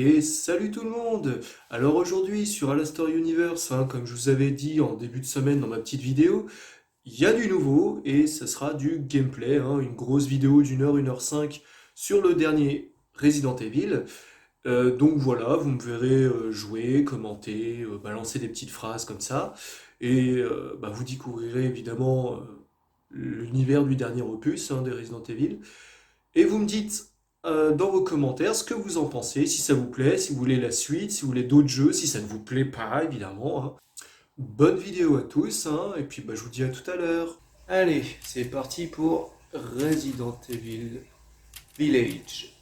Et salut tout le monde! Alors aujourd'hui sur Alastor Universe, comme je vous avais dit en début de semaine dans ma petite vidéo, il y a du nouveau et ce sera du gameplay, une grosse vidéo d'une heure 5 sur le dernier Resident Evil. Donc voilà, vous me verrez jouer, commenter, balancer des petites phrases comme ça. Et vous découvrirez évidemment l'univers du dernier opus des Resident Evil. Et vous me dites dans vos commentaires ce que vous en pensez, si ça vous plaît, si vous voulez la suite, si vous voulez d'autres jeux, si ça ne vous plaît pas, évidemment. Bonne vidéo à tous, et puis je vous dis à tout à l'heure. Allez, c'est parti pour Resident Evil Village.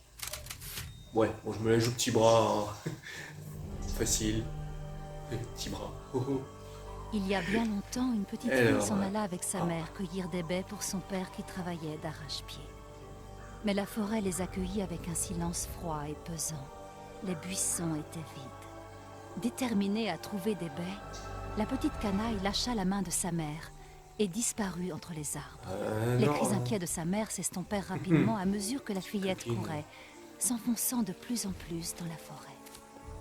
Ouais, bon, je me la joue petit bras, facile, petit bras. Oh, oh. Il y a bien longtemps, une petite fille Alors, s'en alla avec sa mère cueillir des baies pour son père qui travaillait d'arrache-pied. Mais la forêt les accueillit avec un silence froid et pesant. Les buissons étaient vides. Déterminée à trouver des baies, la petite canaille lâcha la main de sa mère et disparut entre les arbres. Les non, cris inquiets de sa mère s'estompèrent rapidement à mesure que la fillette copine. courait, s'enfonçant de plus en plus dans la forêt.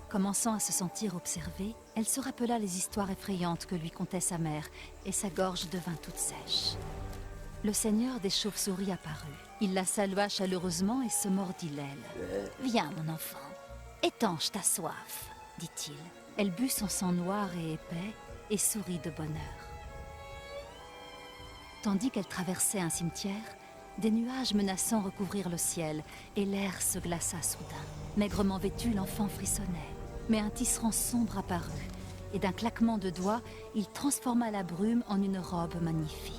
Commençant à se sentir observée, elle se rappela les histoires effrayantes que lui contait sa mère, et sa gorge devint toute sèche. Le seigneur des chauves-souris apparut. Il la salua chaleureusement et se mordit l'aile. « Viens, mon enfant, étanche ta soif, dit-il. Elle but son sang noir et épais et sourit de bonheur. Tandis qu'elle traversait un cimetière, des nuages menaçants recouvrirent le ciel et l'air se glaça soudain. Maigrement vêtu, l'enfant frissonnait. Mais un tisserand sombre apparut, et d'un claquement de doigts, il transforma la brume en une robe magnifique.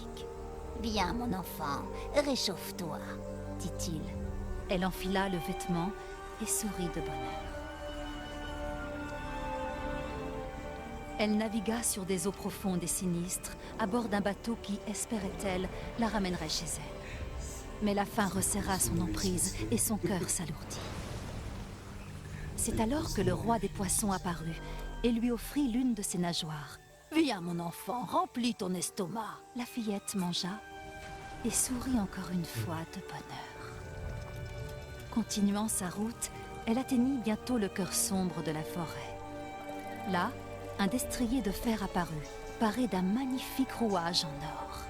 « Viens, mon enfant, réchauffe-toi, dit-il. Elle enfila le vêtement et sourit de bonheur. Elle navigua sur des eaux profondes et sinistres, à bord d'un bateau qui, espérait-elle, la ramènerait chez elle. Mais la faim resserra son emprise et son cœur s'alourdit. C'est alors que le roi des poissons apparut et lui offrit l'une de ses nageoires. « Viens, mon enfant, remplis ton estomac !» La fillette mangea et sourit encore une fois de bonheur. Continuant sa route, elle atteignit bientôt le cœur sombre de la forêt. Là, un destrier de fer apparut, paré d'un magnifique rouage en or.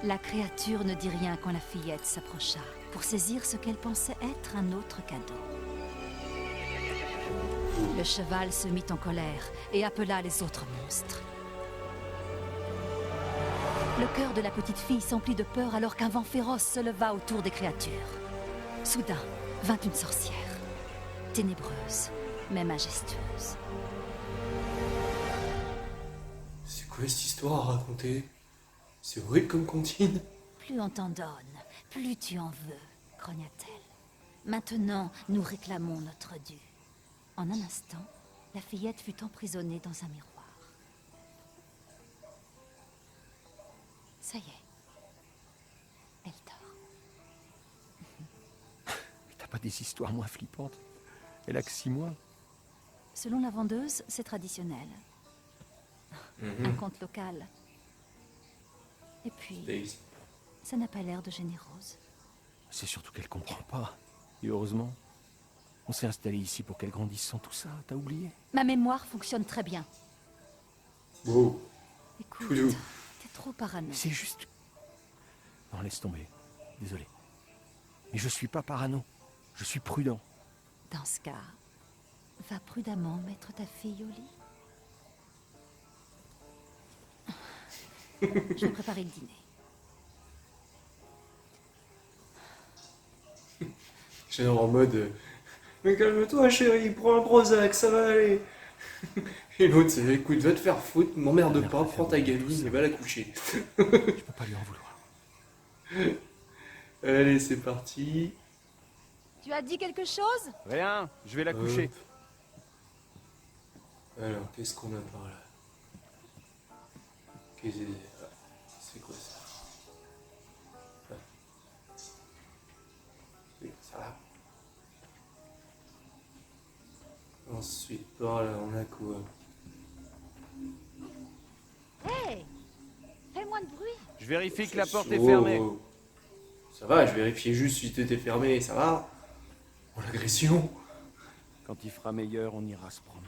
La créature ne dit rien quand la fillette s'approcha, pour saisir ce qu'elle pensait être un autre cadeau. Le cheval se mit en colère et appela les autres monstres. Le cœur de la petite fille s'emplit de peur alors qu'un vent féroce se leva autour des créatures. Soudain, vint une sorcière, ténébreuse, mais majestueuse. C'est quoi cette histoire à raconter? C'est horrible comme comptine. Plus on t'en donne, plus tu en veux, grogna-t-elle. Maintenant, nous réclamons notre dû. En un instant, la fillette fut emprisonnée dans un miroir. Ça y est. Elle dort. Mais t'as pas des histoires moins flippantes? Elle a que 6 mois. Selon la vendeuse, c'est traditionnel. Un conte local. Et puis, Daisy. ça n'a pas l'air de gêner Rose. C'est surtout qu'elle comprend pas. Et heureusement, on s'est installé ici pour qu'elle grandisse sans tout ça, t'as oublié? Ma mémoire fonctionne très bien. Wow. Écoute, Toudou. t'es trop parano. C'est juste... Non, laisse tomber. Désolé. Mais je suis pas parano. Je suis prudent. Dans ce cas, va prudemment mettre ta fille au lit. Je vais préparer le dîner. Genre en mode mais calme-toi chérie, prends un Prozac, ça va aller. Et l'autre c'est écoute, va te faire foutre, m'emmerde Merde, pas, faire prends ta oublier tout gamine ça. et va la coucher. Je peux pas lui en vouloir. Allez, c'est parti. Tu as dit quelque chose? Rien, je vais la coucher. Alors, qu'est-ce qu'on a par là? Qu'est-ce que c'est quoi ça? Ah. C'est ça là. Ensuite, par là, on a quoi? Hé! Fais moins de bruit. Je vérifie que la porte est Oh, fermée. oh. Ça va, je vérifiais juste si t'étais fermé, ça va? Oh, l'agression. Quand il fera meilleur, on ira se promener.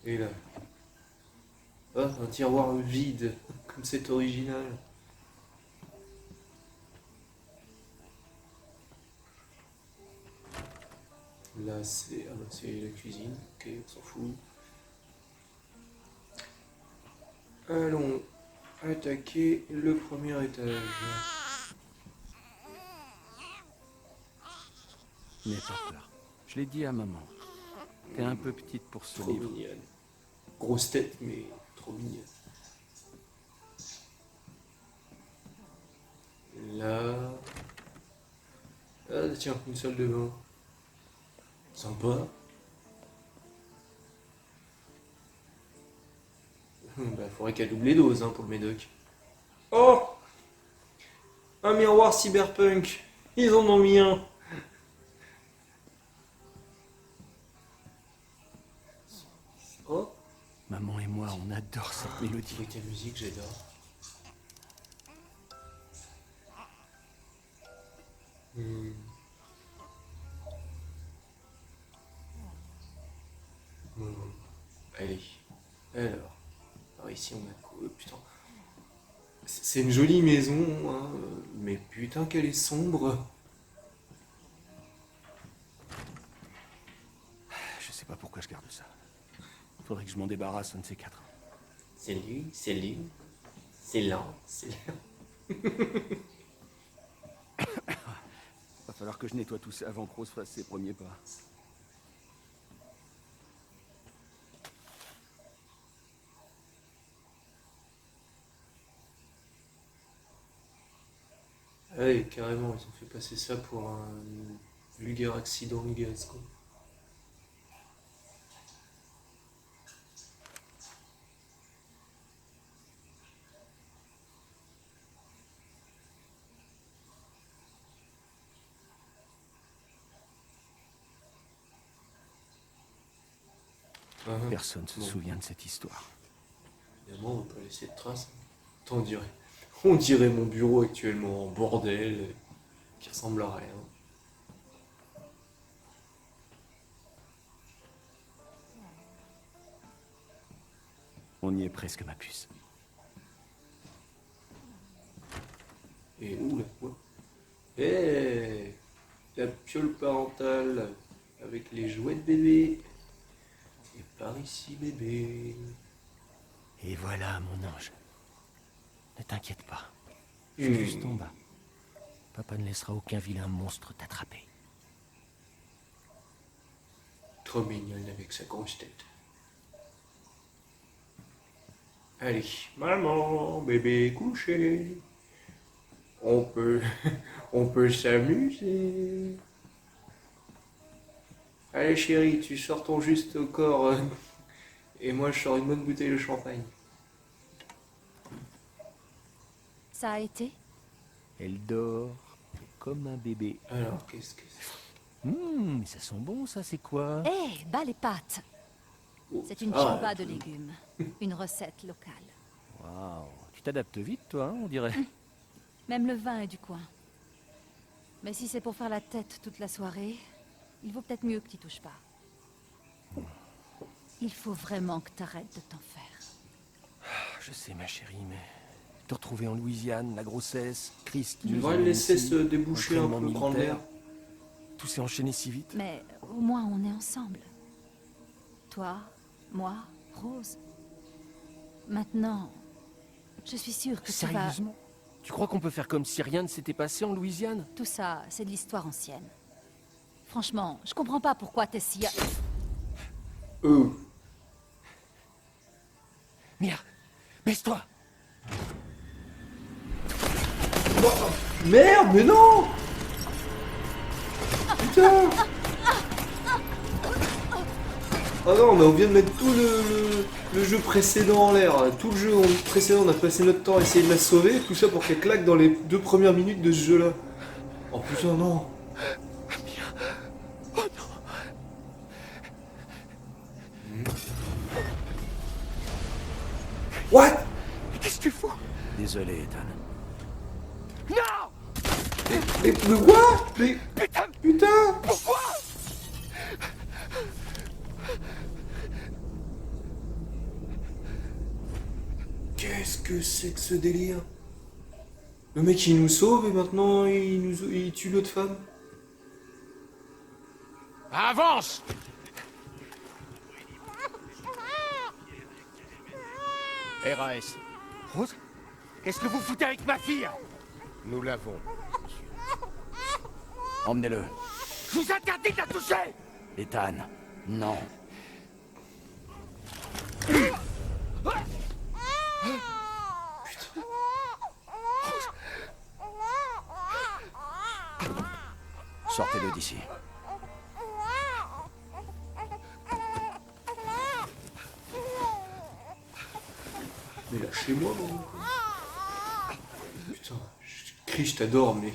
Et là. Ah, un tiroir vide, comme c'est original. Là, c'est c'est la cuisine. Ok, on s'en fout. Allons attaquer le premier étage. N'aie pas peur. Je l'ai dit à maman. T'es un peu petite pour ce Trop livre. mignonne. Grosse tête, mais trop mignonne. Là. Ah, tiens, une salle de bain. Sympa. Bah, faudrait qu'elle double les doses hein, pour le médoc. Oh! Un miroir cyberpunk. Ils en ont mis un. Oh! Maman et moi, on adore cette mélodie. Avec la musique, j'adore. Hmm. Bon. Allez. Alors. Alors ici on a quoi? Putain. C'est une jolie maison, hein, mais putain qu'elle est sombre. Je sais pas pourquoi je garde ça. Faudrait que je m'en débarrasse, un de ces quatre. C'est lui, c'est lui. C'est lent, c'est lent. Va falloir que je nettoie tout ça avant que Rose fasse ses premiers pas. Ah ouais, carrément, ils ont fait passer ça pour un vulgaire accident de gaz, quoi. Ah, Personne se bon. souvient de cette histoire. Évidemment, on va pas laisser de traces. Attends, on dirait mon bureau actuellement en bordel, qui ressemble à rien. On y est presque, ma puce. Et où là? Ouais. Eh, la piole parentale avec les jouets de bébé. Et par ici, bébé. Et voilà, mon ange. Ne t'inquiète pas. Je suis juste en bas. Papa ne laissera aucun vilain monstre t'attraper. Trop mignonne avec sa grosse tête. Allez, maman, bébé couché. On peut, on peut s'amuser. Allez chérie, tu sors ton juste au corps et moi je sors une bonne bouteille de champagne. Ça a été? Elle dort comme un bébé. Alors, qu'est-ce que c'est? Mais ça sent bon, ça, c'est quoi? Hé, bas les pâtes! Oh, C'est une ah, chamba de légumes. Une recette locale. Waouh, tu t'adaptes vite, toi, hein, on dirait. Même le vin est du coin. Mais si c'est pour faire la tête toute la soirée, il vaut peut-être mieux que tu touches pas. Il faut vraiment que t'arrêtes de t'en faire. Je sais, ma chérie, mais... Te retrouver en Louisiane, la grossesse, Chris qui Tu nous devrais le emmène laisser ici, se déboucher un entraînement peu, grande militaire. mère. Tout s'est enchaîné si vite. Mais au moins on est ensemble. Toi, moi, Rose. Maintenant, je suis sûre que tu vas... Sérieusement? Tu crois qu'on peut faire comme si rien ne s'était passé en Louisiane? Tout ça, c'est de l'histoire ancienne. Franchement, je comprends pas pourquoi t'es si... Oh. Mia, baisse-toi! Merde, mais non! Putain! Oh non, mais on vient de mettre tout le jeu précédent en l'air. Tout le jeu précédent, on a passé notre temps à essayer de la sauver. Tout ça pour qu'elle claque dans les 2 premières minutes de ce jeu-là. Oh putain, non! Oh non! What? Qu'est-ce que tu fous? Désolé, Ethan. Non! Mais quoi? Mais... Putain! Pourquoi? Qu'est-ce que c'est que ce délire? Le mec il nous sauve et maintenant il tue l'autre femme. Avance! RAS. Rose? Qu'est-ce que vous foutez avec ma fille? Nous l'avons. Emmenez-le. Je vous interdis de la toucher! Ethan, non. Sortez-le d'ici. Mais lâchez-moi, mon... Putain, Chris, je t'adore, mais...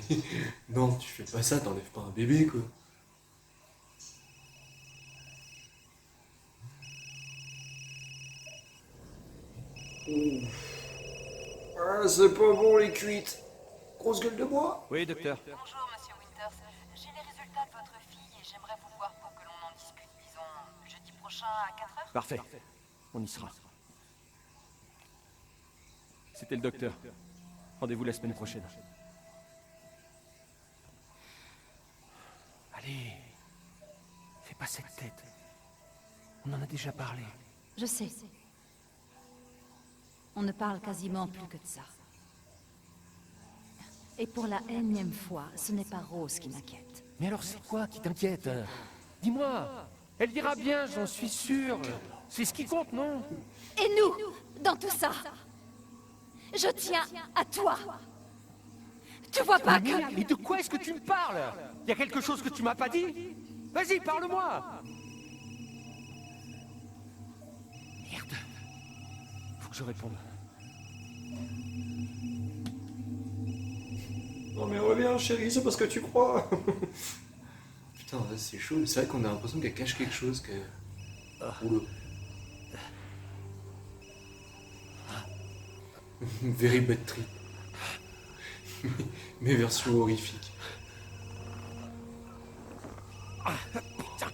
Non, tu fais pas ça, t'enlèves pas un bébé, quoi. Ah, c'est pas bon, les cuites. Grosse gueule de bois. Oui, docteur. Bonjour, monsieur Winters. J'ai les résultats de votre fille et j'aimerais vous voir pour que l'on en discute, disons, jeudi prochain à 4 heures. Parfait. On y sera. C'était le docteur. Rendez-vous la semaine prochaine. Allez. Fais pas cette tête. On en a déjà parlé. Je sais. On ne parle quasiment plus que de ça. Et pour la énième fois, ce n'est pas Rose qui m'inquiète. Mais alors c'est quoi qui t'inquiète? Dis-moi. Elle dira bien, j'en suis sûr. C'est ce qui compte, non? Et nous, dans tout ça, je tiens à toi. Tu vois pas que... Mais de quoi est-ce que tu me parles? Y a quelque chose que tu m'as pas dit? Vas-y, parle-moi. Merde. Faut que je réponde. Non mais reviens, chérie, c'est parce que tu crois. Putain, c'est chaud. C'est vrai qu'on a l'impression qu'elle cache quelque chose, que... Oula. Very bad trip. Mais version horrifique. Putain.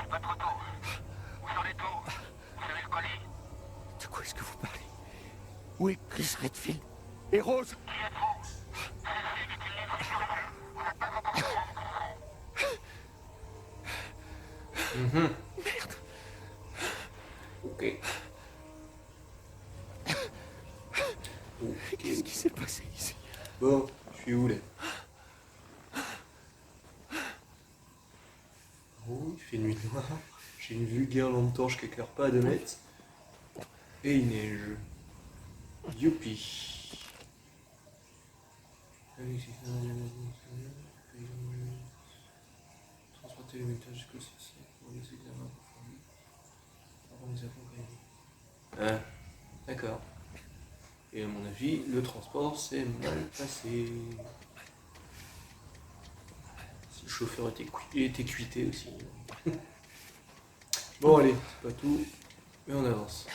Votre retour. Où en êtes-vous? Vous avez le colis? De quoi est-ce que vous parlez? Où est Chris Redfield? Et Rose? Merde. Ok. Qu'est-ce qui s'est passé ici? Bon, je suis où là? Oh, il fait nuit noire. J'ai une vulgaire lampe torche qui éclaire pas à 2 mètres. Et il neige. Youpi. Transporter les métals jusqu'au CC pour les examens approfondis. Avant les accompagner. Ah, d'accord. Et à mon avis, le transport s'est mal passé. Si le chauffeur était cuité aussi. Bon allez, c'est pas tout, mais on avance.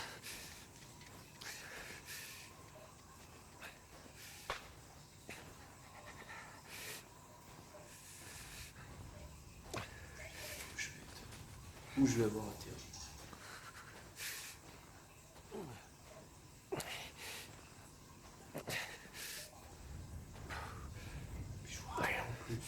Où je vais avoir atterri. Je vois rien en plus.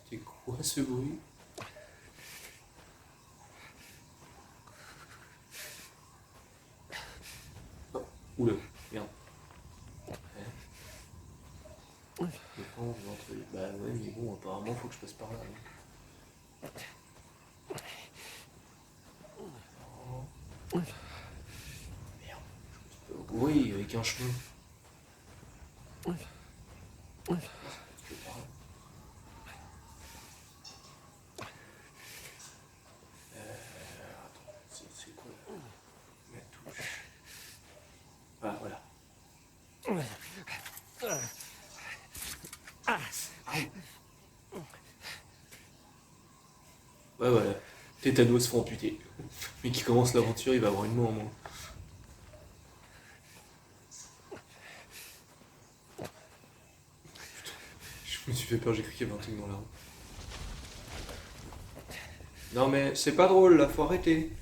C'était quoi ce bruit? Oh, oula, merde. Ouais. Je pense, bah ouais, mais bon, apparemment, faut que je passe par là. Hein. Oh. Merde. Oui, avec un chemin. Attends, c'est quoi là? La touche. Ouais, voilà. Tétanos se fait amputer. Mais qui commence l'aventure, il va avoir une main en moins. Je me suis fait peur, j'ai cru qu'il y avait un truc dans la rue. Non mais c'est pas drôle là, faut arrêter.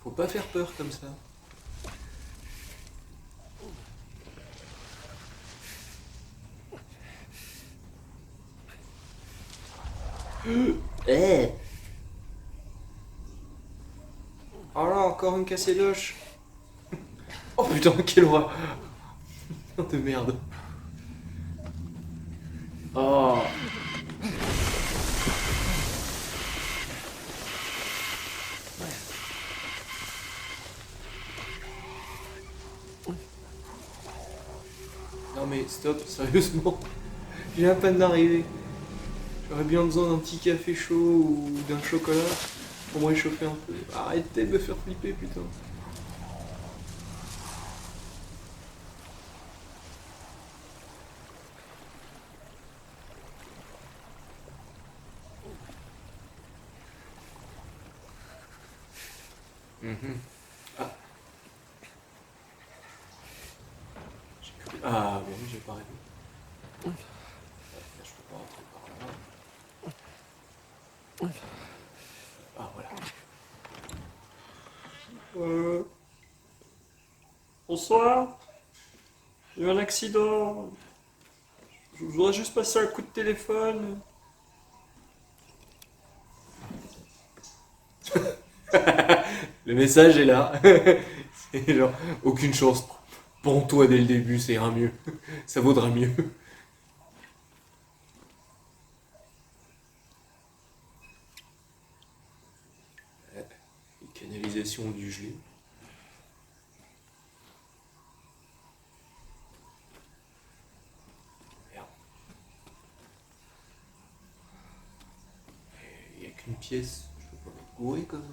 Faut pas faire peur comme ça. Eh. Oh là, encore une cassée d'oche. Oh putain, quelle horreur. De merde. Oh. Non mais stop, sérieusement. J'ai à peine d'arriver. J'aurais bien besoin d'un petit café chaud ou d'un chocolat pour me réchauffer un peu. Arrêtez de me faire flipper, putain. Mhm. Ah. Ah, bon, j'ai pas rêvé. Là, je peux pas rentrer par là. Ah, voilà. Bonsoir. J'ai eu un accident. Je voudrais juste passer un coup de téléphone. Le message est là. C'est genre, aucune chance. Pends-toi dès le début, ça ira mieux. Ça vaudra mieux. Canalisation du gelé. Merde. Il n'y a qu'une pièce. Je peux pas me gourer quand même.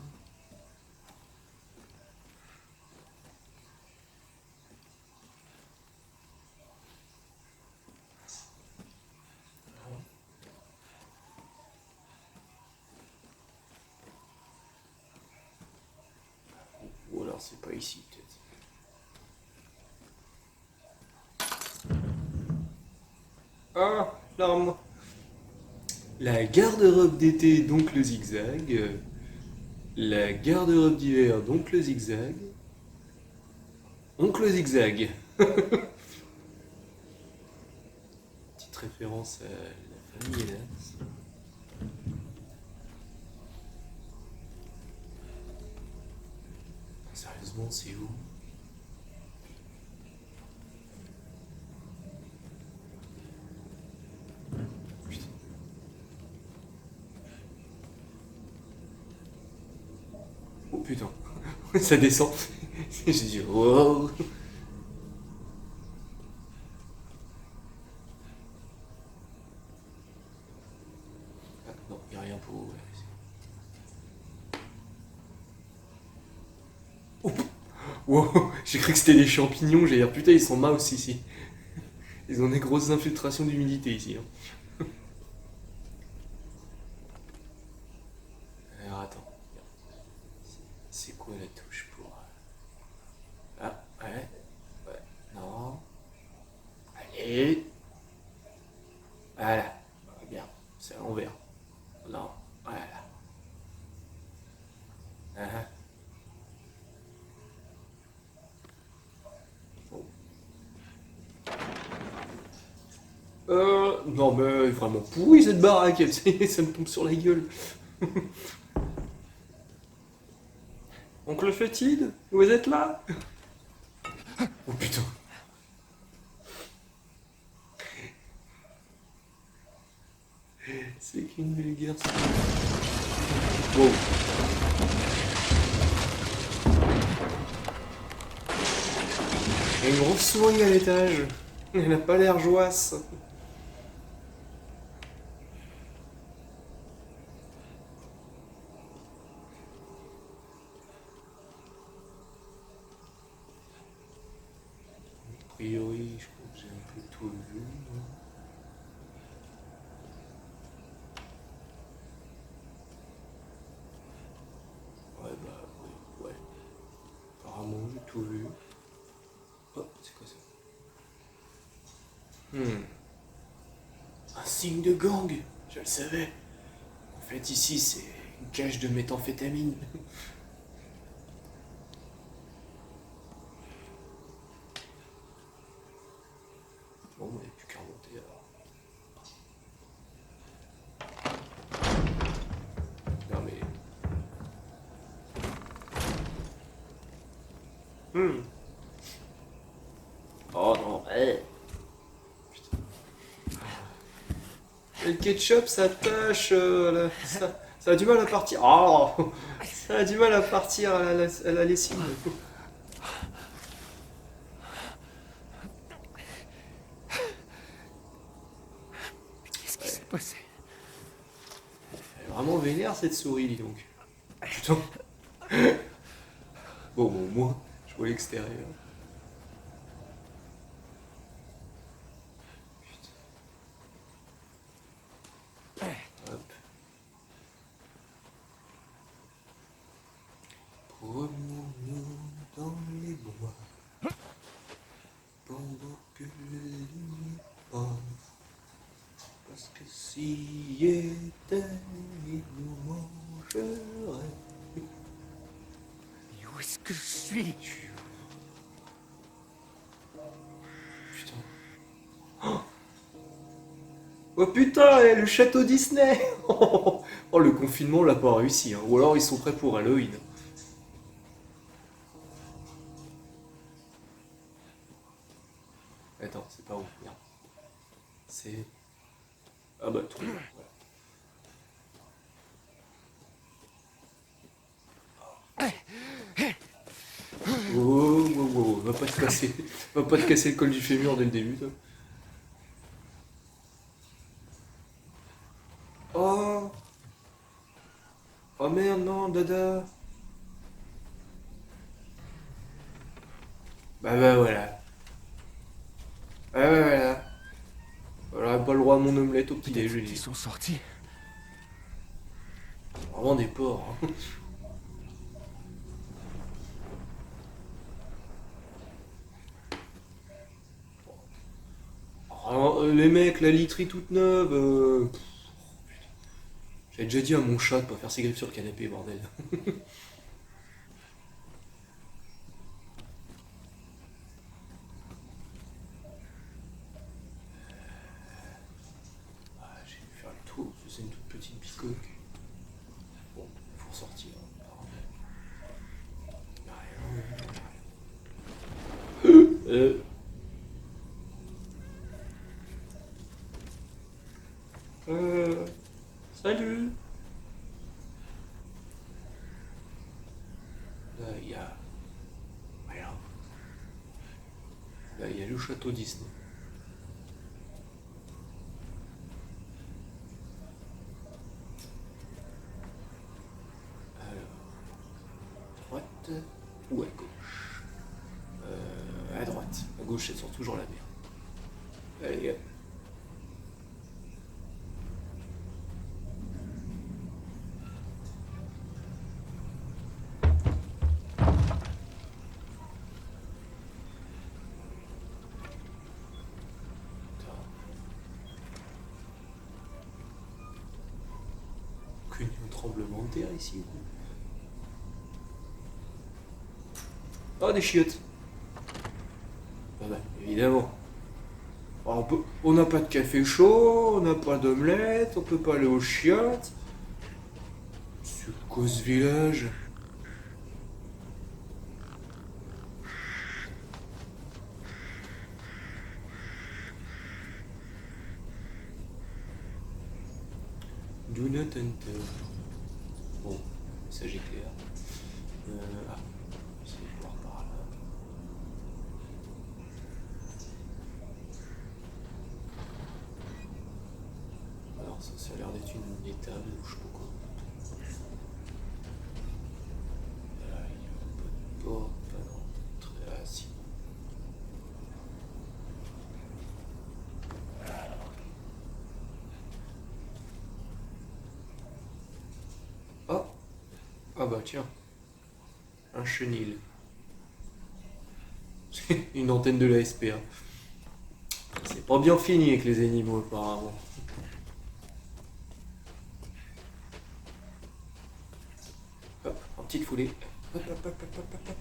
Ou alors c'est pas ici peut-être. Ah, l'arme. La garde-robe d'été, donc le zigzag. La garde-robe d'hiver, donc le zigzag. Oncle zigzag. Petite référence à la famille Hélas. Sérieusement, c'est où? Putain. Oh putain. Ça descend. J'ai dit wow. Ah, non, y a rien pour ouvrir ici. Oh, wow. J'ai cru que c'était des champignons, j'ai dit putain ils sont mouse ici. Ils ont des grosses infiltrations d'humidité ici. Hein. Alors attends. C'est quoi la touche pour... Ah, ouais. Ouais. Non. Allez. Voilà. Regarde. C'est à l'envers. Non. Voilà. Ah. Bon. Non mais vraiment pourri cette baraque, ça me tombe sur la gueule. Oncle Fétide, vous êtes là? Oh putain. C'est qu'une vulgaire. Wow. Il y a une grosse souris à l'étage. Elle n'a pas l'air joasse. A priori, je crois que j'ai un peu tout vu. Hmm. Un signe de gang, je le savais. En fait, ici, c'est une cache de méthamphétamine. Bon, il n'y a plus qu'à remonter alors. Non mais... Oh non, putain. Et le ketchup, ça tâche, ça a du mal à partir. Oh, ça a du mal à partir à la lessive. Qu'est-ce qui s'est passé? Elle est vraiment vénère cette souris, dis donc. Putain. Bon, moi, je vois l'extérieur. Putain. Hop. Promenons-nous dans les bois pendant que la nuit passe. Parce que s'il était, il nous mangerait. Mais où est-ce que je suis? Putain. Oh putain, le château Disney. Oh, le confinement l'a pas réussi, hein. Ou alors ils sont prêts pour Halloween. Attends, c'est pas où, merde. C'est... Ah bah, trop bien, voilà. Oh, va pas te casser. Va pas te casser le col du fémur dès le début, toi. Oh. Oh merde, non, dada. Bah voilà. Voilà. Voilà, pas le droit à mon omelette au petit Peut-être déjeuner. qu'ils sont sortis. Vraiment des porcs. Hein. Alors, les mecs, la literie toute neuve. Putain. J'avais déjà dit à mon chat de pas faire ses griffes sur le canapé, bordel. Ah, j'ai dû faire le tour, c'est une toute petite bicoque. Bon, faut ressortir. Salut. Là, il y a... Voilà. Là, il y a le château Disney. Alors... Droite ou à gauche? À droite. À gauche, c'est sur toujours la mer. Allez, hop. Aucun tremblement de terre ici ou quoi? Oh, des chiottes. Ah bah, évidemment. On n'a pas de café chaud, on n'a pas d'omelette, on peut pas aller aux chiottes. C'est quoi ce village? Do not enter. Bon, ça j'éclaire. Ah, c'est voir par là. Alors ça a l'air d'être une étable ou je sais pas quoi. Là, il n'y a pas de porte, pas d'entrée. Ah si. Oh. Ah bah tiens. Un chenil. C'est une antenne de la SPA. C'est Pas bien fini avec les animaux, apparemment. Hop, en petite foulée. Hop, hop, hop, hop, hop, hop.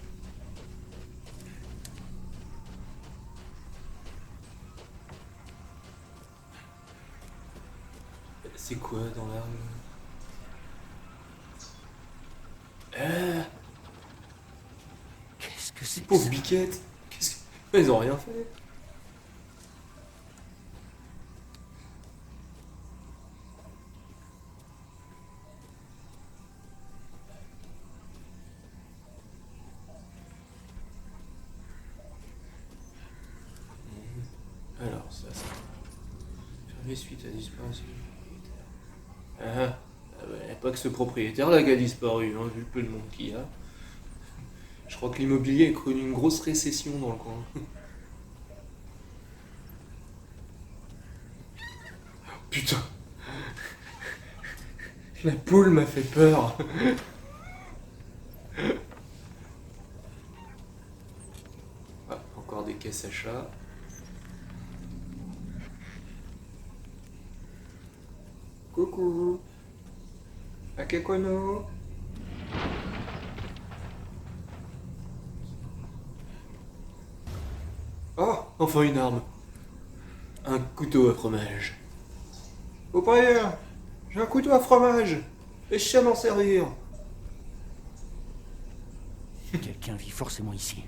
C'est quoi dans la rue? Qu'est-ce que c'est que Pauvre ça? biquette. Qu'est-ce que... Ils ont rien fait. Alors, ça, c'est... Fermé suite à disparition du propriétaire. Ah ouais, pas que ce propriétaire-là qui a disparu, hein, vu le peu de monde qu'il y a. Je crois que l'immobilier a connu une grosse récession dans le coin. Putain. La poule m'a fait peur. Ah, encore des caisses à chat. Coucou. Akekono. Oh, enfin une arme. Un couteau à fromage. Propriétaire, j'ai un couteau à fromage. Et je sais à m'en servir. Quelqu'un vit forcément ici.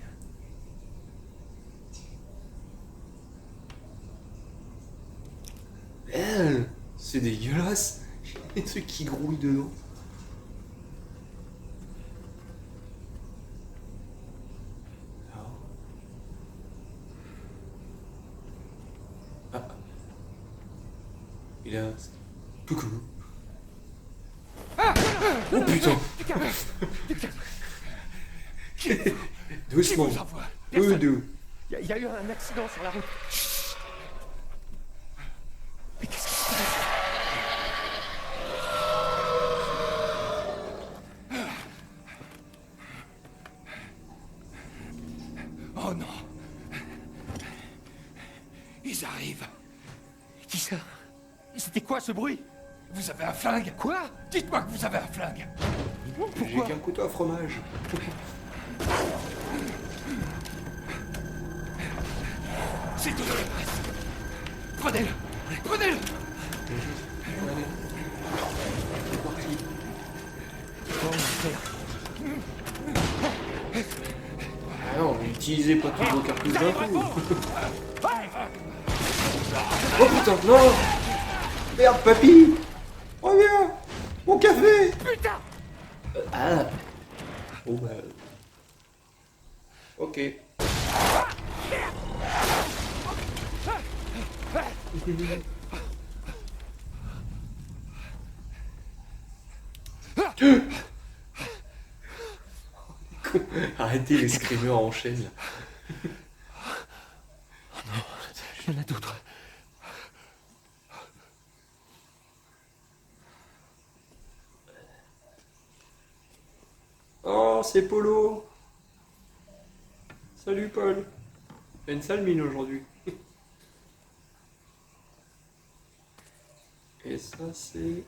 C'est dégueulasse. Il y a des trucs qui grouillent dedans. Alors. Ah. Il a... Coucou. Oh putain. Doucement. Doudou. Il y a eu un accident sur la route. Mais qu'est-ce qui se passe? Oh non. Ils arrivent. Qui ça? C'était quoi ce bruit? Vous avez un flingue? Quoi? Dites-moi que vous avez un flingue. Non, J'ai pourquoi? qu'un couteau à fromage. C'est tout ce qui reste. Prenez-le. Prenez-le. Allez. C'est parti. Comment on va faire? Ah non, n'utilisez pas toutes vos cartouches d'un coup. Oh putain, non. Merde, papy. Reviens. Mon café. Putain. Ah. Oh bah... Ok. Arrêtez les screamers en chaîne. Il y en a d'autres. Oh, c'est Polo. Salut Paul. T'as une sale mine aujourd'hui. Et ça c'est...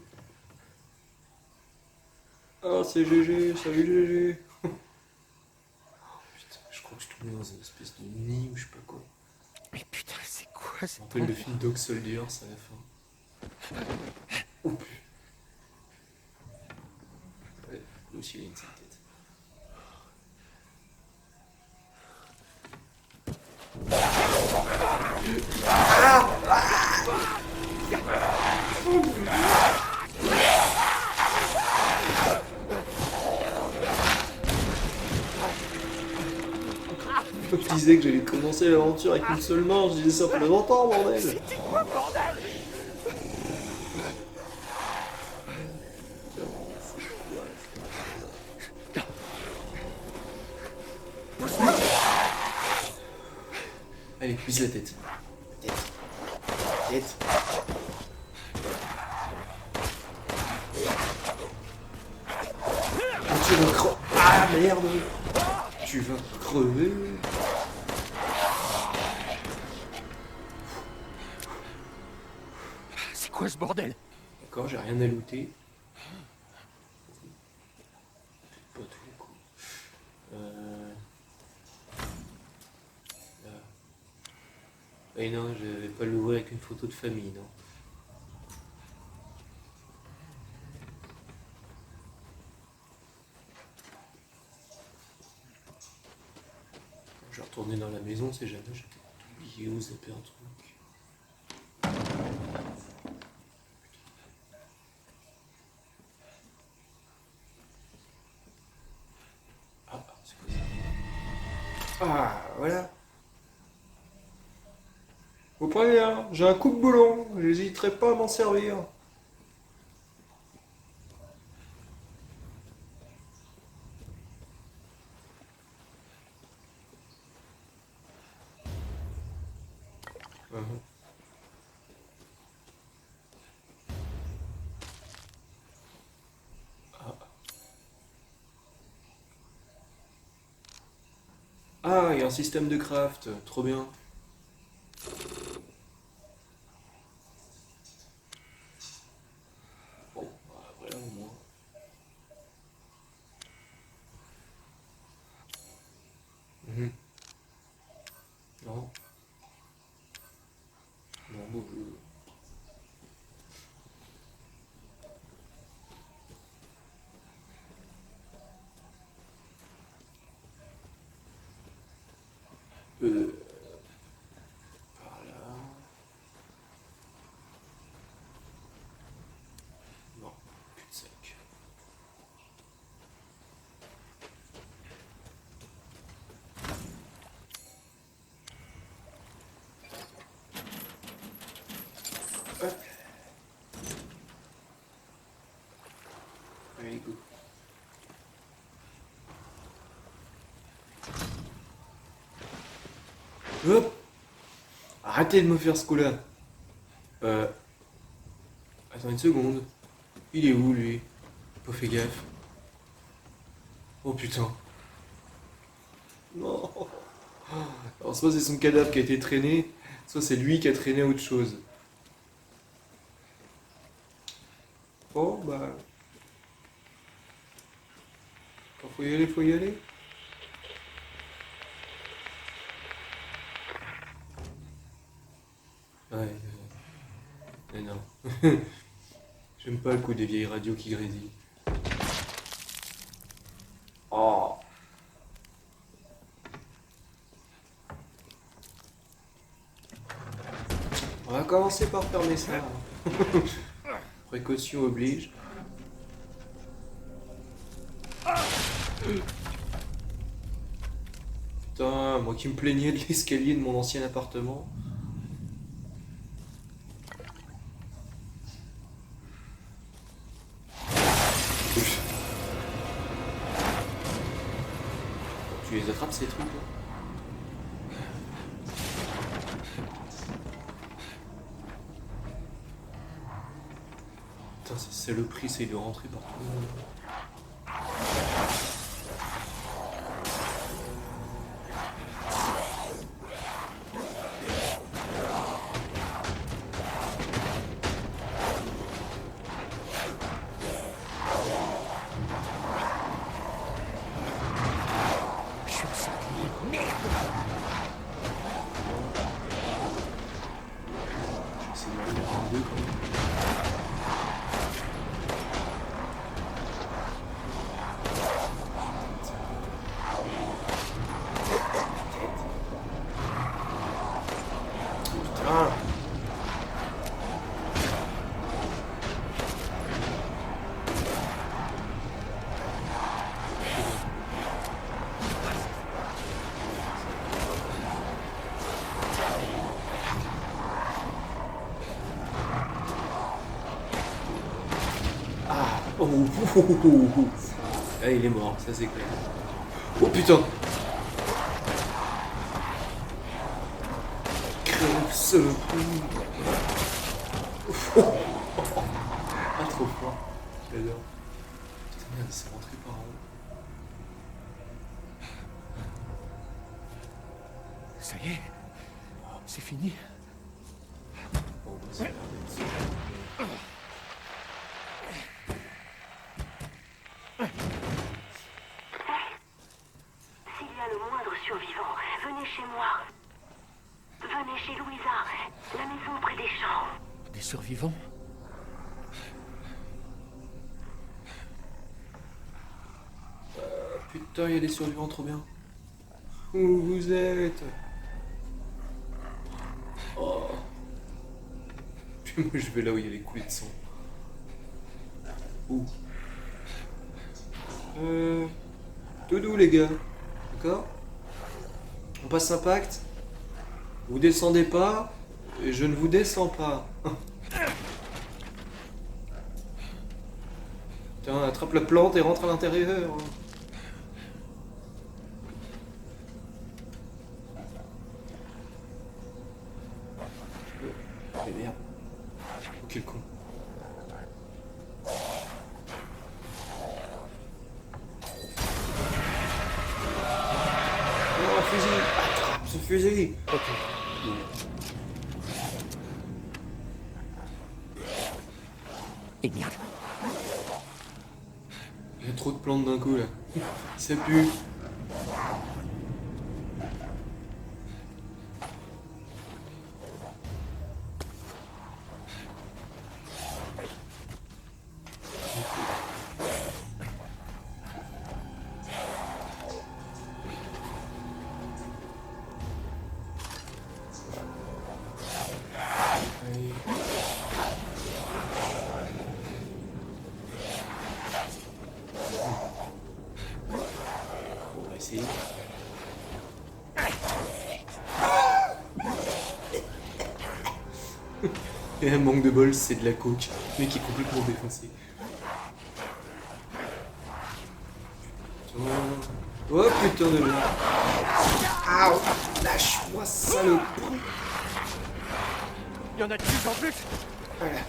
Oh, c'est GG. Salut GG. Oh, putain, je crois que je tombais dans une espèce de nid ou je sais pas quoi. Mais putain, c'est quoi On rappelle le film Dog Soldiers à la fin. Oh putain. Ouais, lui aussi il a une sale tête. Je disais que j'allais commencer l'aventure avec une seule main, je disais ça pour longtemps, bordel. C'était quoi, bordel? Allez, vise la tête. Tête. Oh, tu vas crever. Ah merde. Tu vas crever. quoi ce bordel? D'accord, j'ai rien à looter. Pas tout, quoi. Là. Et non, je vais pas l'ouvrir avec une photo de famille, non. Je vais retourner dans la maison, c'est jamais, j'ai peut-être oublié ou zappé un truc. Ah, c'est quoi ça? Ah, voilà. Vous prenez, hein, j'ai un coupe-boulon, j'hésiterai pas à m'en servir. Mhm. Ah. Ah, il y a un système de craft, trop bien. Bon, bah, voilà au moins. Mhm. Non. Non, bon, par là. Non, plus de sac. Hop. Allez, go. Hop! Arrêtez de me faire ce coup-là. Attends une seconde. Il est où, lui? Pas fait gaffe. Oh putain. Non. Alors soit c'est son cadavre qui a été traîné, soit c'est lui qui a traîné autre chose. Bon, bah... Quand faut y aller, faut y aller. Ouais, mais non. J'aime pas le coup des vieilles radios qui grésillent. Oh. On va commencer par fermer ça. Précaution oblige. Putain, moi qui me plaignais de l'escalier de mon ancien appartement. Tu les attrapes ces trucs là? Putain, c'est saloperie, c'est de rentrer partout. C'est de aller en deux quand même. Putain. Ah. Oh, oh, oh, oh, oh. Ah, il est mort, ça c'est clair. Oh putain. Crève ce coup. Ah, trop fort. J'adore. Putain, merde, c'est rentré par en haut. Ça y est, c'est fini. Bon, bah, ça a l'air d'être ça. S'il y a le moindre survivant, venez chez moi. Venez chez Louisa, la maison près des champs. Des survivants? Putain, il y a des survivants trop bien. Où vous êtes? Oh. Puis moi je vais là où il y a les coulées de sang. Où? Tout doux les gars. D'accord? On passe un pacte. Vous descendez pas, et je ne vous descends pas. Tiens, attrape la plante et rentre à l'intérieur. Mais merde. Oh, quel con. Oh, un fusil. Attrape ce fusil. Ok. Et merde. Il y a trop de plantes d'un coup là. Ça pue. Allez. On va essayer. Et un manque de bol, c'est de la coke. Le mec est complètement défoncé. Putain. Oh putain de merde. Aouh, lâche-moi, saloperie. Il y en a de plus en plus. Voilà.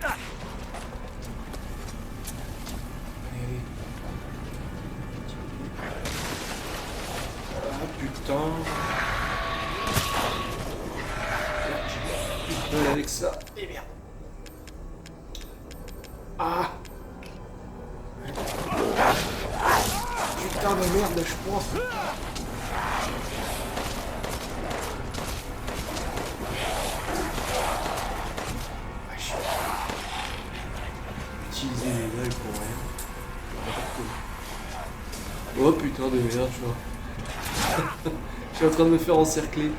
Allez, allez. Ah putain. J'ai plus de bol avec ça. Et merde. Ah. Putain de merde, lâche-moi. Utiliser les balles pour rien. Oh putain de merde, tu vois. Je suis en train de me faire encercler.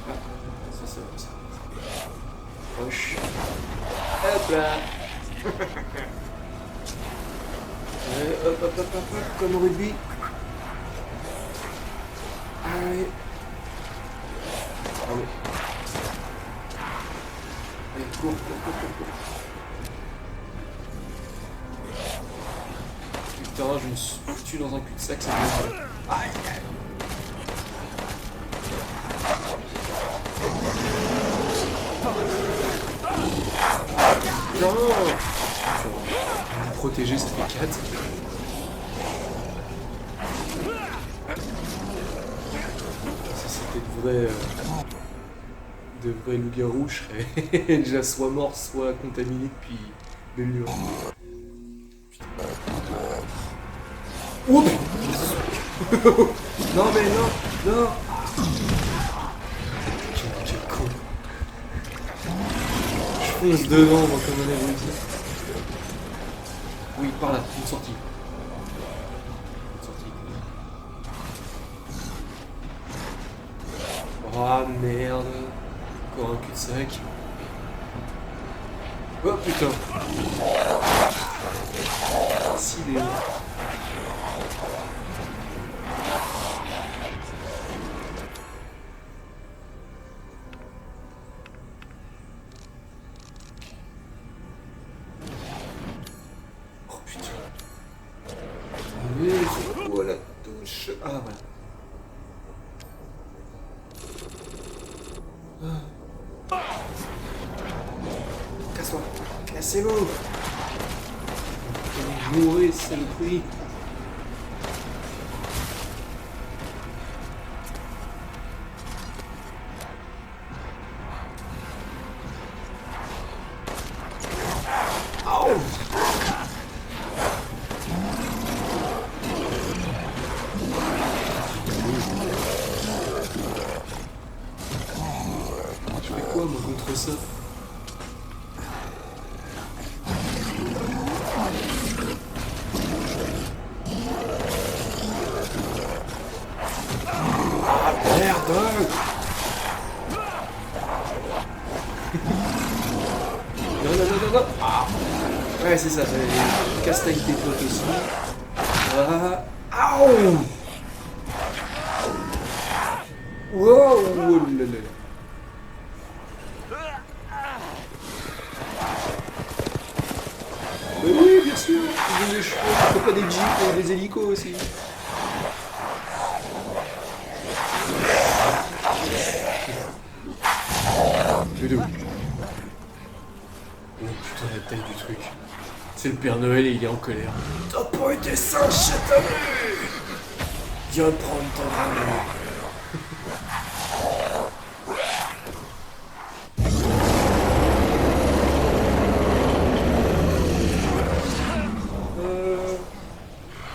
Ah, ça va, ça. Proche. Hop là. Ouais, hop, hop, hop, hop, hop, comme au rugby. Allez. Ah ouais. Allez, cours, cours. Putain, je me suis foutu dans un cul-de-sac, c'est bien. Aïe, aïe. Non. Vous protéger, ça fait 4. Si c'était de vrais loups-garous, je serais déjà soit mort, soit contaminé depuis des murs. Oups. Non mais non. Quel con. Je fonce devant moi comme un abruti. Oui, par là, une sortie. Une sortie. Oh merde. Encore un cul-de-sac. Oh putain. Décidément. Oh putain. Mais c'est quoi la touche? Ah voilà. Casse-toi. Cassez-vous. Mourrez, saloperie. quoi, moi, contre ça? Ah, merde! Non, non, non, non, non! Ah. Ouais, c'est ça, castagne tes potes aussi. Voilà. Aouh! Wow! Oh là là. Mais oui, bien sûr! Des chevaux, pourquoi pas des jeeps et des hélicos aussi? Doudou. Oh putain, la taille du truc. C'est le Père Noël et il est en colère. T'as pas été sage cette année! Viens prendre ton ramener.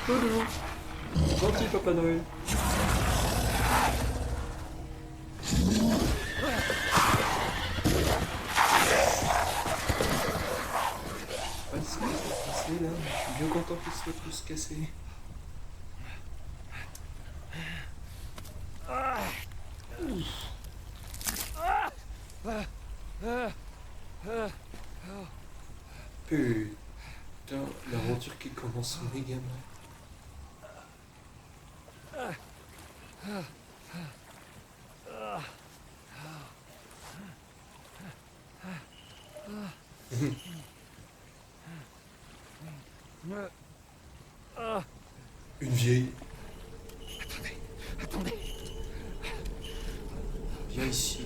Doudou. Gentil Papa Noël. Passez là, je suis bien content qu'ils soient tous cassés. Putain, l'aventure qui commence méga mal. Une vieille. Attendez. Viens ici.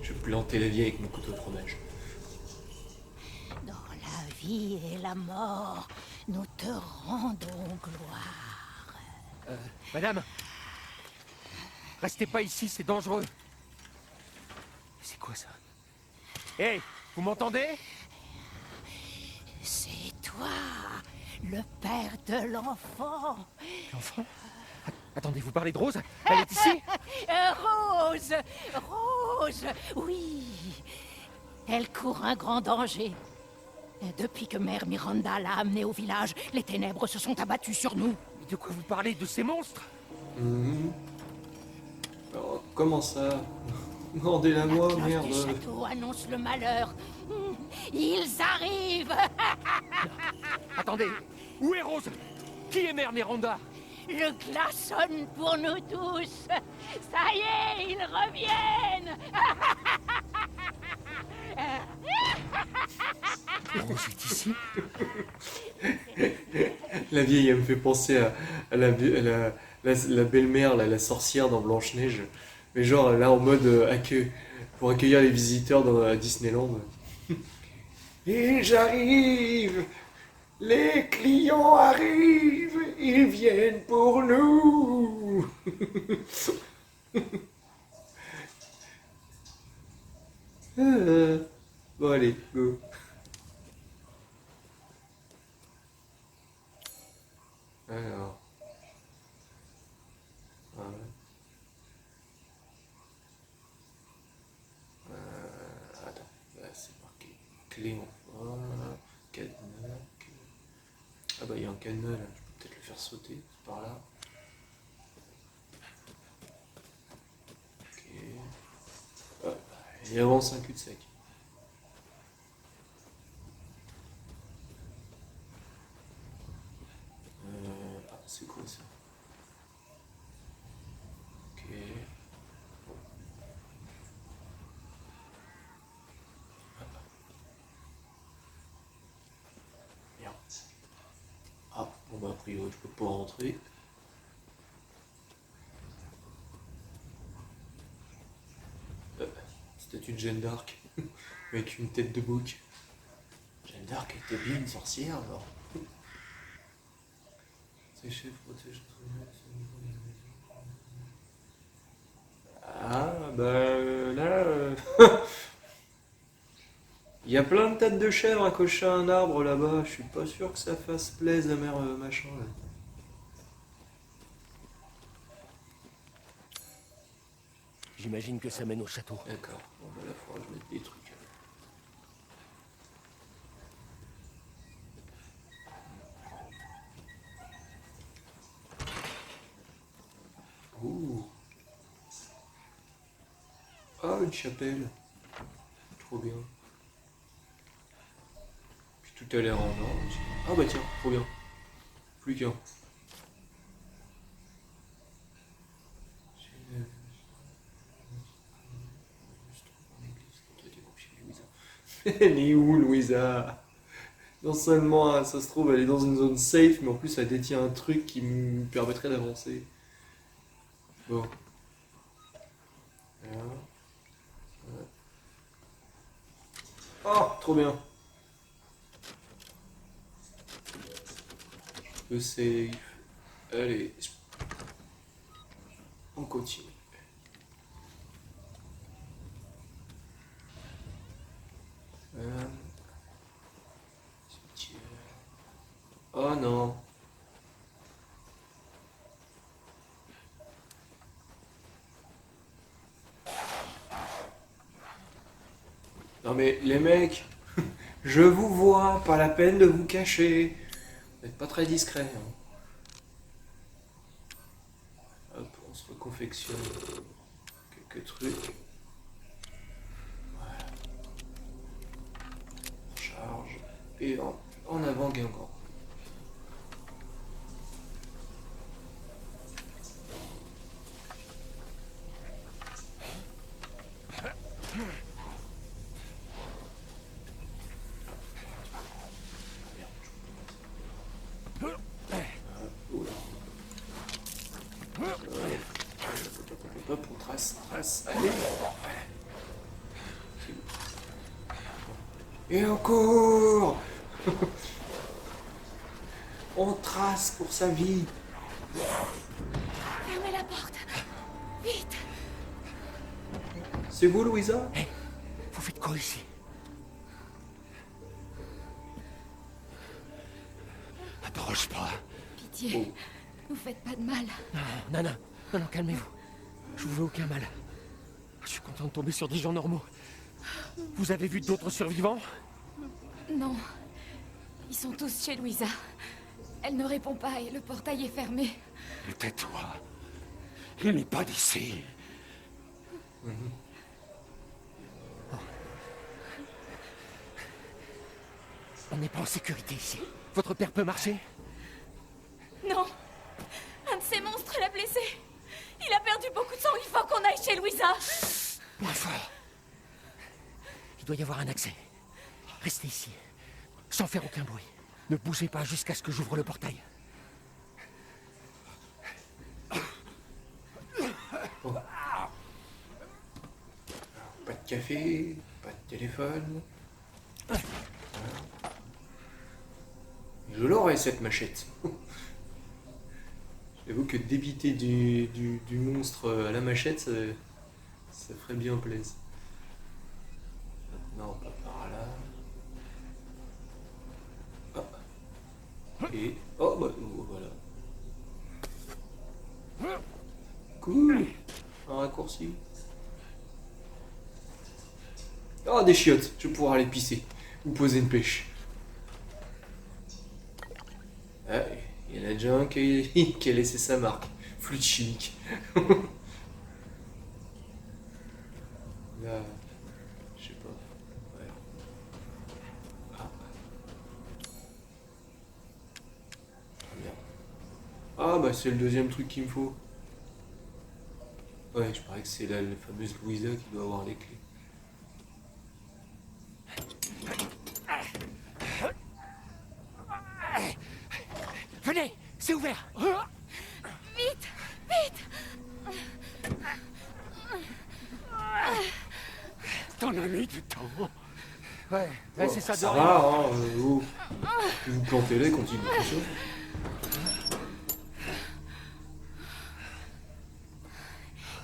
Je plantais la vieille avec mon couteau de fromage. Dans la vie et la mort, nous te rendons gloire. Madame, restez pas ici, c'est dangereux. C'est quoi ça? Hé, vous m'entendez? C'est toi, le père de l'enfant. L'enfant? Attendez, vous parlez de Rose? Elle est ici? Rose, Rose, oui. Elle court un grand danger. Depuis que Mère Miranda l'a amenée au village, les ténèbres se sont abattues sur nous. Mais de quoi vous parlez? De ces monstres? Alors, comment ça? Rendez-la-moi, La cloche merde. du château annonce le malheur. Ils arrivent. Attendez, où est Rose? Qui est Mère Miranda? Le glaçonne pour nous tous. Ça y est, ils reviennent. Rose est ici? La vieille, elle me fait penser à la belle-mère, la sorcière dans Blanche-Neige. Mais genre, là, en mode pour accueillir les visiteurs à Disneyland. Ils arrivent! Les clients arrivent! Ils viennent pour nous! Bon, allez, go. Alors. Voilà. Attends, là c'est marqué clé en main, cadenas. Ah bah il y a un cadenas là, je peux peut-être le faire sauter par là. Ok. Ah, il avance un cul-de-sac. Ah, c'est quoi ça? Ok. Merde. Ah, bon bah a priori je peux pas rentrer. C'était une Jeanne d'Arc avec une tête de bouc. Jeanne d'Arc était bien une sorcière alors. Ses chefs protègent Ah bah là il Il y a plein de têtes de chèvre accrochées à un arbre là-bas. Je suis pas sûr que ça fasse plaisir à mère machin là. J'imagine que ça mène au château. D'accord. Bon, bah là, faudra que je mette des trucs. Ouh. Ah, une chapelle. Trop bien. Puis tout a l'air en or aussi. Ah bah tiens, trop bien. Plus qu'un. Elle est où, Louisa? Non seulement, ça se trouve, elle est dans une zone safe, mais en plus, elle détient un truc qui me permettrait d'avancer. Bon. Voilà. Voilà. Oh, trop bien. Je peux save. Allez. On continue. Oh non. Non mais les mecs, je vous vois, pas la peine de vous cacher. Vous n'êtes pas très discret. Hein. Hop, on se reconfectionne quelques trucs. Voilà. On charge. Et en avant Guingamp. Hop, on trace. Allez. Et encore. On trace pour sa vie. Fermez la porte. Vite. C'est vous, Louisa? Hé, vous faites quoi ici? Approche pas. Pitié. Vous faites pas de mal. Non, calmez-vous. Je vous veux aucun mal. Je suis content de tomber sur des gens normaux. Vous avez vu d'autres survivants? Non. Ils sont tous chez Louisa. Elle ne répond pas et le portail est fermé. Tais-toi. Il n'est pas d'ici. On n'est pas en sécurité ici. Votre père peut marcher? Non. Un de ces monstres l'a blessé. Il a perdu beaucoup de sang. Il faut qu'on aille chez Louisa. Moins fort. Il doit y avoir un accès. Restez ici, sans faire aucun bruit. Ne bougez pas jusqu'à ce que j'ouvre le portail. Bon. Pas de café, pas de téléphone. Voilà. Je l'aurai cette machette. J'avoue que débiter du monstre à la machette, ça ferait bien plaisir. Non, pas par là. Hop. Et... Oh, bah, voilà. Cool. Un raccourci. Oh, des chiottes. Je vais pouvoir aller pisser. Ou poser une pêche. Ah, il y en a déjà un qui a laissé sa marque. Flûte chimique. Là, je sais pas. Ouais. Ah. Ah, merde. Ah bah c'est le deuxième truc qu'il me faut. Ouais, je parie que c'est la fameuse Louisa qui doit avoir les clés. Venez, c'est ouvert. Vite. T'en as mis du temps. Ouais, c'est ça de Ça rien. va, hein, vous plantez là, continuez tout ça.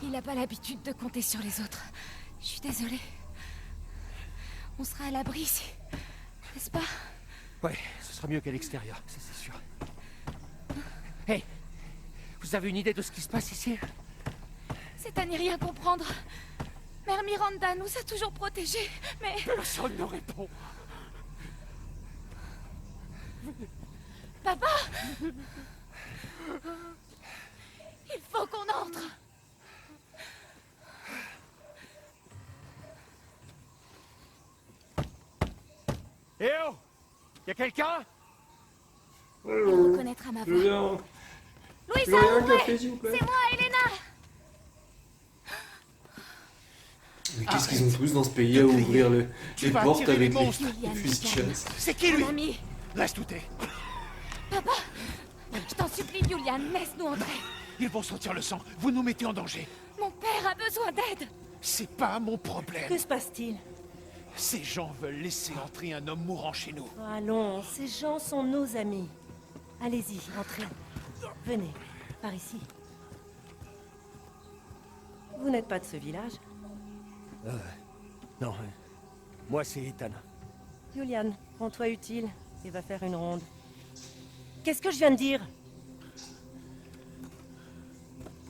Il n'a pas l'habitude de compter sur les autres. Je suis désolée. On sera à l'abri ici. N'est-ce pas? Ouais, ce sera mieux qu'à l'extérieur, ça c'est sûr. Hey, vous avez une idée de ce qui se passe ici? C'est à n'y rien comprendre. Mère Miranda nous a toujours protégés, mais... Personne ne répond. Papa! Il faut qu'on entre. Eh oh! Y'a quelqu'un? Il reconnaîtra ma voix. Julien, Louisa, Julien, un ouvrez! café, s'il vous plaît. C'est moi, Elena! Mais qu'est-ce qu'ils ont tous dans ce pays à ouvrir les vas portes attirer avec les les monstres. fusils de chasse? C'est qui lui? Mon ami! Laisse douter. Papa! Je t'en supplie, Julian, laisse-nous entrer. Ils vont sentir le sang. Vous nous mettez en danger. Mon père a besoin d'aide. C'est pas mon problème. Que se passe-t-il? Ces gens veulent laisser entrer un homme mourant chez nous. Allons, ces gens sont nos amis. Allez-y, entrez. Venez, par ici. Vous n'êtes pas de ce village? Non, moi c'est Ethan. Julian, rends-toi utile et va faire une ronde. Qu'est-ce que je viens de dire?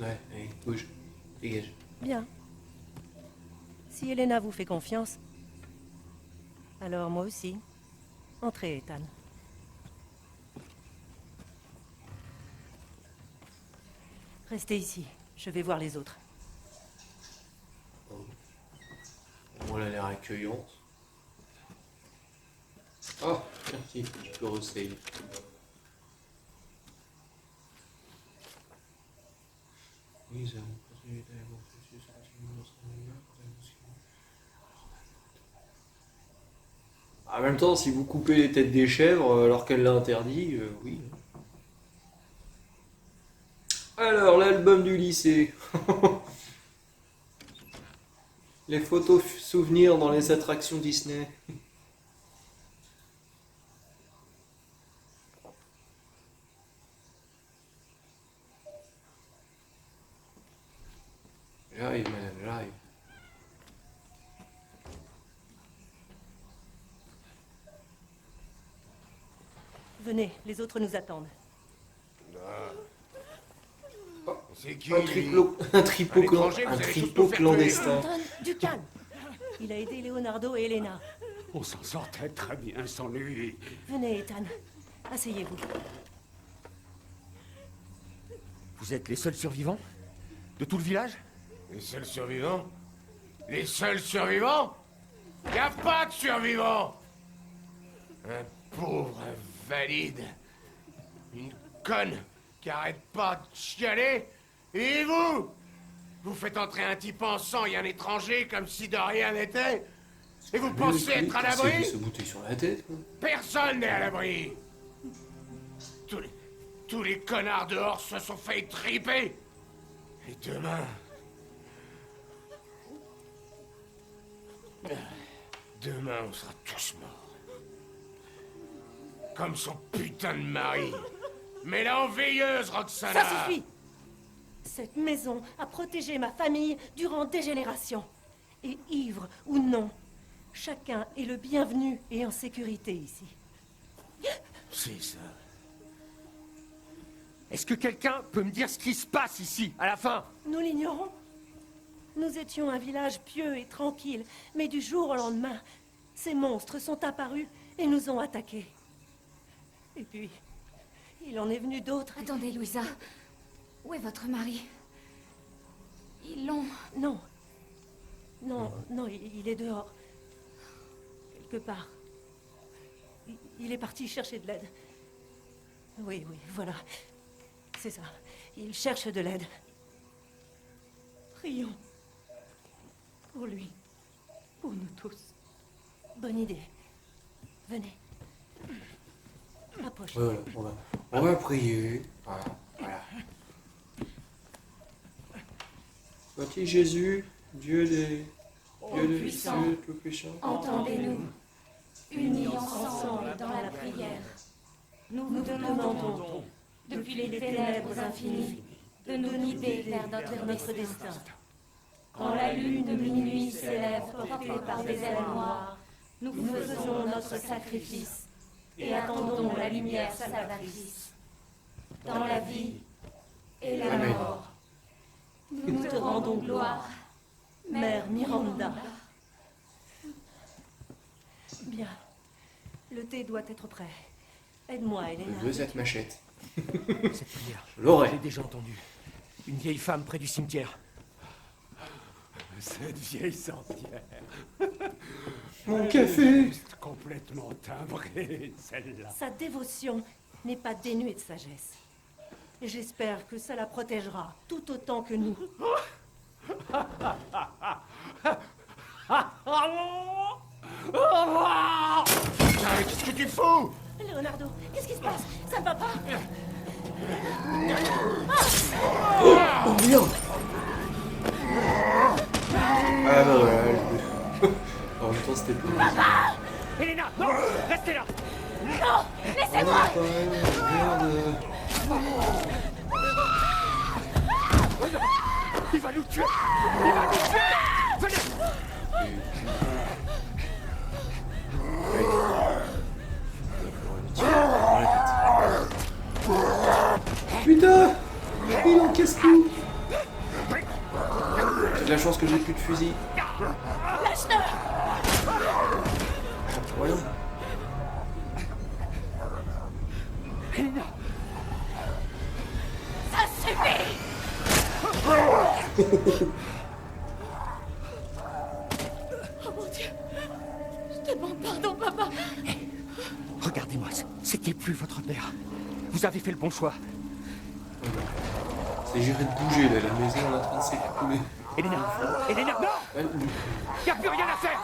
Ouais, allez, bouge. Dégage. Bien. Si Elena vous fait confiance, alors moi aussi. Entrez, Ethan. Restez ici, je vais voir les autres. Bon, elle a l'air accueillante. Oh, merci, je peux resave. Oui, ça en même temps, si vous coupez les têtes des chèvres alors qu'elle l'a interdit, oui. Alors, l'album du lycée. Les photos souvenirs dans les attractions Disney. J'arrive, madame, j'arrive. Venez, les autres nous attendent. C'est qui Un tripot clandestin. Anton, du calme. Il a aidé Leonardo et Elena. On s'en sortait très bien sans lui. Venez, Ethan. Asseyez-vous. Vous êtes les seuls survivants? De tout le village? Les seuls survivants? Les seuls survivants? Y a pas de survivants! Un pauvre invalide. Une conne qui arrête pas de chialer. Et vous? Vous faites entrer un type en sang et un étranger comme si de rien n'était? Et vous pensez être à l'abri? Se bouter sur la tête, quoi. Personne n'est à l'abri! Tous les connards dehors se sont fait triper! Et demain... Demain, on sera tous morts. Comme son putain de mari. Mais la veilleuse, Roxana! Ça suffit! Cette maison a protégé ma famille durant des générations. Et ivre ou non, chacun est le bienvenu et en sécurité ici. C'est ça. Est-ce que quelqu'un peut me dire ce qui se passe ici, à la fin? Nous l'ignorons. Nous étions un village pieux et tranquille, mais du jour au lendemain, ces monstres sont apparus et nous ont attaqués. Et puis, il en est venu d'autres. Attendez, Louisa. Où est votre mari? Ils l'ont... Non. Non, il est dehors. Quelque part. Il est parti chercher de l'aide. Oui, voilà. C'est ça. Il cherche de l'aide. Prions. Pour lui. Pour nous tous. Bonne idée. Venez. Approche. Voilà, on va prier. Voilà. Petit Jésus, Dieu des puissant, cieux, tout puissant. entendez-nous. Unis ensemble dans la prière. Nous vous demandons, depuis les ténèbres infinies, de nous guider vers notre destin. Quand la lune de minuit s'élève portée par des ailes noires, Nous faisons notre sacrifice et attendons la lumière salvatrice. Dans la vie et la Amen. mort, nous te rendons gloire, Mère Miranda. Bien, le thé doit être prêt. Aide-moi, Je Elena. veux cette machette. Cette prière, Je l'aurai. j'ai déjà entendu. Une vieille femme près du cimetière. Cette vieille sorcière. Mon café! Juste complètement timbrée, celle-là. Sa dévotion n'est pas dénuée de sagesse. Et j'espère que ça la protégera tout autant que nous. Putain, qu'est-ce que tu fous? Leonardo, qu'est-ce qui se passe? Ça ne va pas? Oh merde! Ah bah voilà. En même temps, c'était pas. Elena, non, restez là. Merde. Il va nous tuer. Il va nous tuer. Venez. Putain! Il encaisse tout! J'ai de la chance que j'ai plus de fusil. Voyons. Elena. Oh mon Dieu! Je te demande pardon, papa! Regardez-moi, c'était plus votre père. Vous avez fait le bon choix. C'est géré de bouger là, la maison est en train de s'écrouler. Elena, Elena, non. Y a plus rien à faire.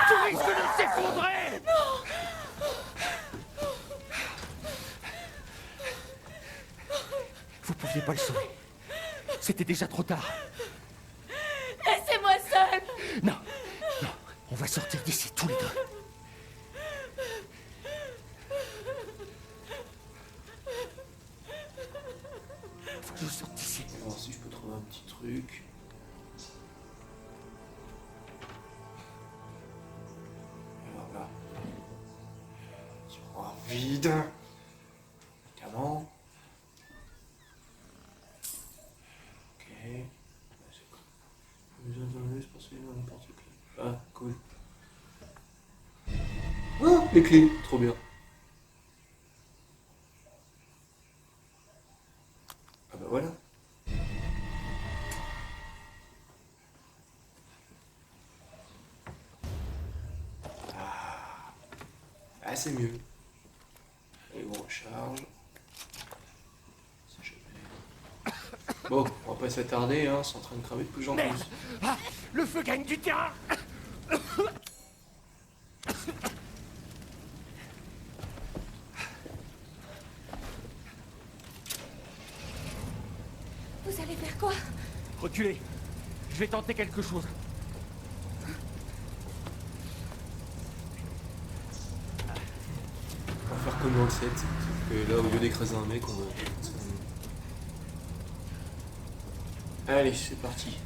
Tout risque de s'effondrer. Vous pouviez pas le sauver. C'était déjà trop tard. Laissez-moi seule! Non, non, on va sortir d'ici tous les deux. Faut que je sorte d'ici. On va voir si je peux trouver un petit truc. Alors là. Tiroir vide. Médicaments. Ok. C'est quoi? Besoin d'enlever, c'est pour ça qu'il y a un porte-clés. Ah, cool. Oh, les clés, trop bien. Ah bah voilà. Ah, c'est mieux. Allez, on recharge. C'est jamais. Bon, on va pas s'attarder, hein, c'est en train de cramer de plus en plus. Ah, le feu gagne du terrain. Vous allez faire quoi? Reculez. Je vais tenter quelque chose. On va faire comme dans le 7. Sauf que là, au lieu d'écraser un mec, on va. Allez, c'est parti.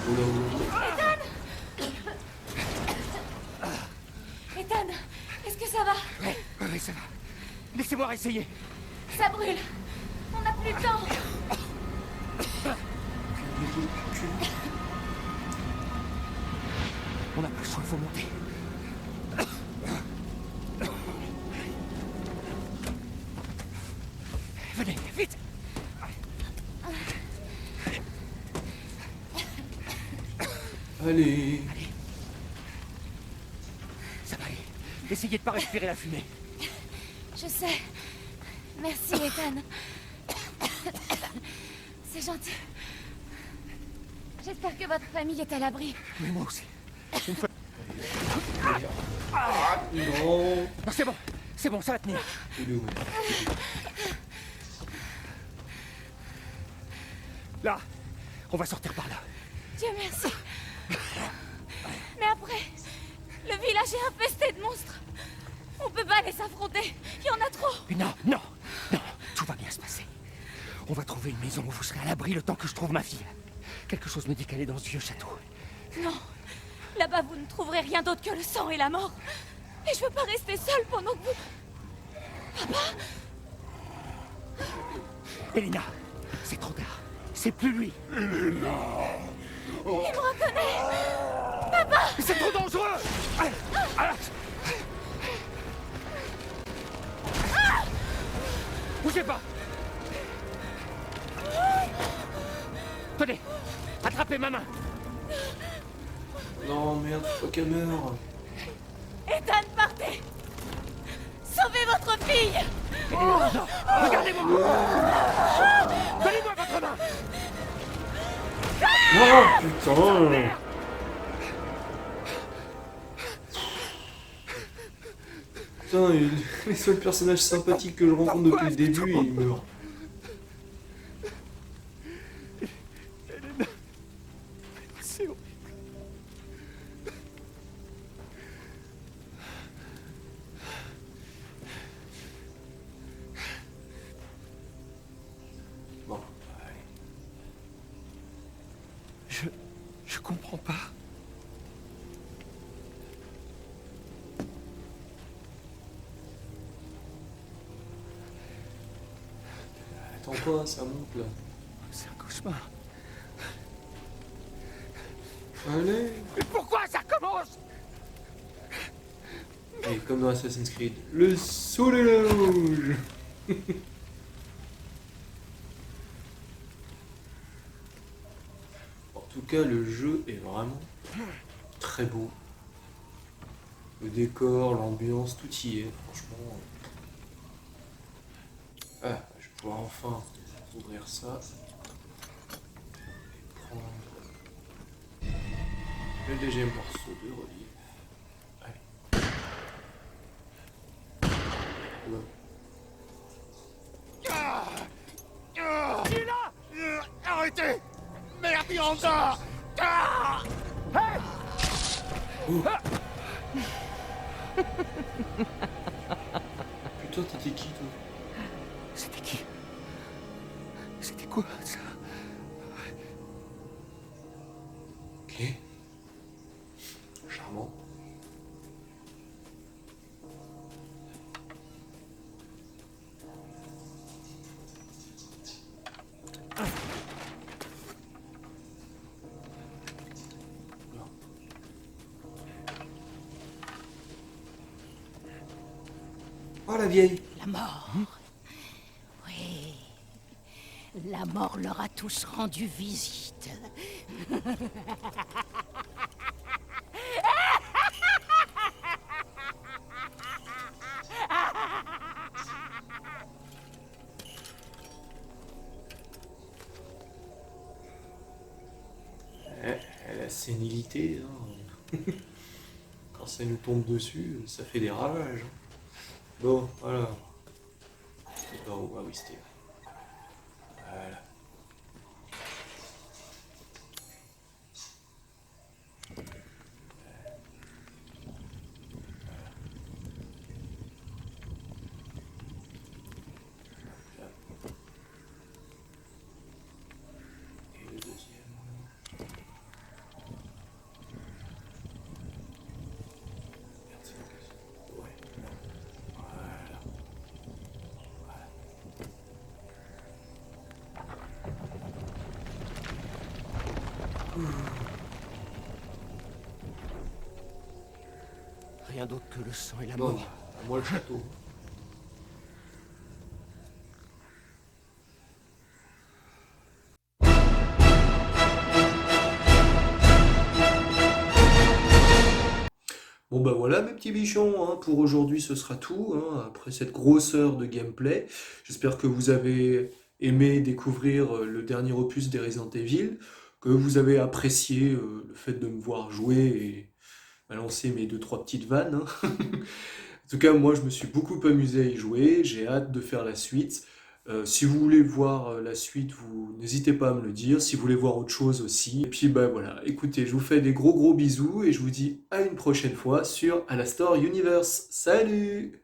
Oula, oula. Ethan, est-ce que ça va? Oui, ça va. Laissez-moi essayer. Ça brûle. On n'a plus de temps. On n'a pas le choix, il faut monter. Venez, vite. Allez. Ça va aller. Essayez de pas respirer la fumée. Je sais. Merci, Ethan. C'est gentil. J'espère que votre famille est à l'abri. Mais moi aussi. Une fois... Non. Non, c'est bon, ça va tenir. Il est où? Là, on va sortir par là. Dieu merci. Mais après, le village est infesté de monstres. On peut pas les affronter. Il y en a trop. Non, non, non, tout va bien se passer. On va trouver une maison où vous serez à l'abri le temps que je trouve ma fille. Quelque chose me dit qu'elle est dans ce vieux château. Non. Là-bas, vous ne trouverez rien d'autre que le sang et la mort. Et je veux pas rester seule pendant que vous... Papa? Elena, c'est trop tard. C'est plus lui. Il me reconnaît. Papa! C'est trop dangereux. Bougez pas. Tenez, attrapez ma main. Non, merde, faut pas qu'elle meure. Ethan, partez! Sauvez votre fille! Elena, non, regardez-moi. Donnez-moi votre main. Oh putain! Putain, les seuls personnages sympathiques que je rencontre depuis le début, ils meurent. C'est horrible. Bon, allez. Je comprends pas. Attends pas, ça monte là. C'est un cauchemar. Allez! Mais pourquoi ça commence? Et comme dans Assassin's Creed, le soleil rouge! En tout cas, le jeu est vraiment très beau. Le décor, l'ambiance, tout y est, franchement. Ah, je vais pouvoir enfin ouvrir ça. Et prendre le léger morceau de relief. Allez. Ouais. Il est là. Arrêtez. Merde, Miranda. Hey. Putain, t'étais qui toi? C'était qui? C'était quoi ça? Ok. Charmant. Oh la vieille. La mort. Oui. La mort leur a tous rendu visite. La sénilité, hein. Quand ça nous tombe dessus, ça fait des ravages. Bon, voilà. C'était par où? Ah oui, c'était là. Voilà. Et le deuxième. Merde, c'est la question. Ouais. Voilà. Rien d'autre que le sang et la Bon, mort. à moi le château. Bon bah voilà mes petits bichons, hein, pour aujourd'hui ce sera tout, hein, après cette grosse heure de gameplay. J'espère que vous avez aimé découvrir le dernier opus des Resident Evil, que vous avez apprécié le fait de me voir jouer et balancer mes deux trois petites vannes, hein. En tout cas moi je me suis beaucoup amusé à y jouer, j'ai hâte de faire la suite. Si vous voulez voir la suite, vous n'hésitez pas à me le dire. Si vous voulez voir autre chose aussi. Et puis bah voilà, écoutez, je vous fais des gros bisous et je vous dis à une prochaine fois sur Alastor Universe. Salut!